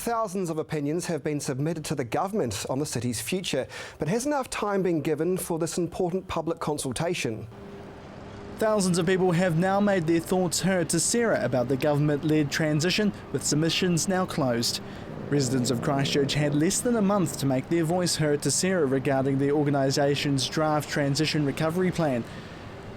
Thousands of opinions have been submitted to the government on the city's future, but has enough time been given for this important public consultation? Thousands of people have now made their thoughts heard to Sarah about the government-led transition, with submissions now closed. Residents of Christchurch had less than a month to make their voice heard to Sarah regarding the organisation's draft transition recovery plan.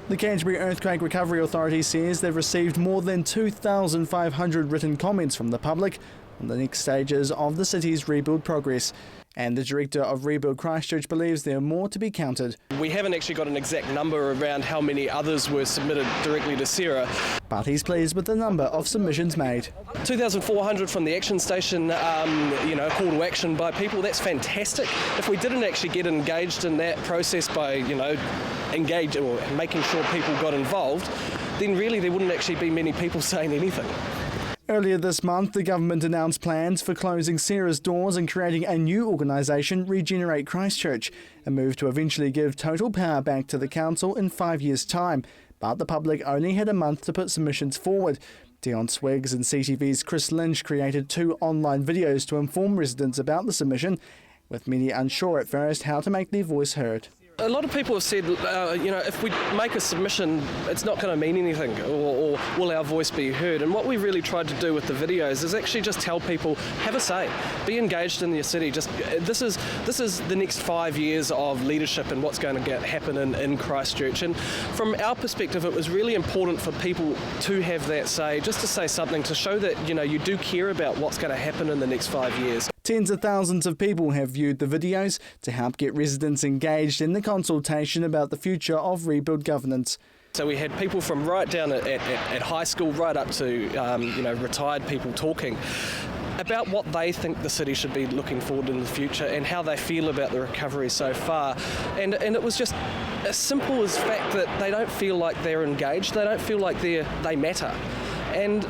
The Canterbury Earthquake Recovery Authority says they've received more than 2,500 written comments from the public on the next stages of the city's rebuild progress. And the director of Rebuild Christchurch believes there are more to be counted. We haven't actually got an exact number around how many others were submitted directly to Sarah. But he's pleased with the number of submissions made. 2,400 from the action station, call to action by people, that's fantastic. If we didn't actually get engaged in that process by, engage or making sure people got involved, then really there wouldn't actually be many people saying anything. Earlier this month, the government announced plans for closing Sarah's doors and creating a new organisation, Regenerate Christchurch, a move to eventually give total power back to the council in 5 years' time. But the public only had a month to put submissions forward. Dion Swiggs and CTV's Chris Lynch created 2 online videos to inform residents about the submission, with many unsure at first how to make their voice heard. A lot of people have said, if we make a submission, it's not going to mean anything, or will our voice be heard? And what we really tried to do with the videos is actually just tell people, have a say, be engaged in your city. This is the next 5 years of leadership and what's going to happen in Christchurch. And from our perspective, it was really important for people to have that say, just to say something, to show that you do care about what's going to happen in the next 5 years. Tens of thousands of people have viewed the videos to help get residents engaged in the consultation about the future of rebuild governance. So we had people from right down at high school right up to retired people talking about what they think the city should be looking forward in the future and how they feel about the recovery so far. And it was just as simple as the fact that they don't feel like they're engaged, they don't feel like they matter. And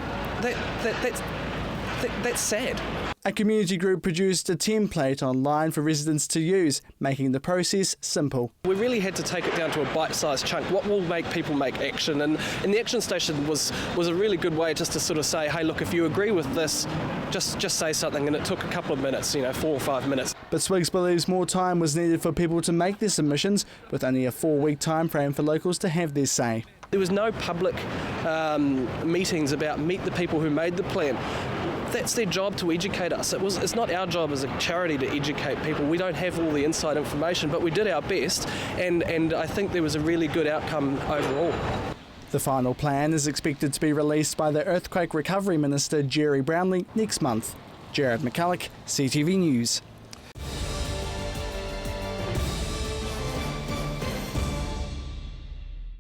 that's sad. A community group produced a template online for residents to use, making the process simple. We really had to take it down to a bite-sized chunk. What will make people make action? And the action station was a really good way just to sort of say, hey, look, if you agree with this, just say something. And it took a couple of minutes, 4 or 5 minutes. But Swiggs believes more time was needed for people to make their submissions, with only a 4-week time frame for locals to have their say. There was no public meetings about meet the people who made the plan. That's their job, to educate us. It's not our job as a charity to educate people. We don't have all the inside information, but we did our best, and I think there was a really good outcome overall. The final plan is expected to be released by the Earthquake Recovery Minister Jerry Brownlee next month. Jared McCulloch, CTV News.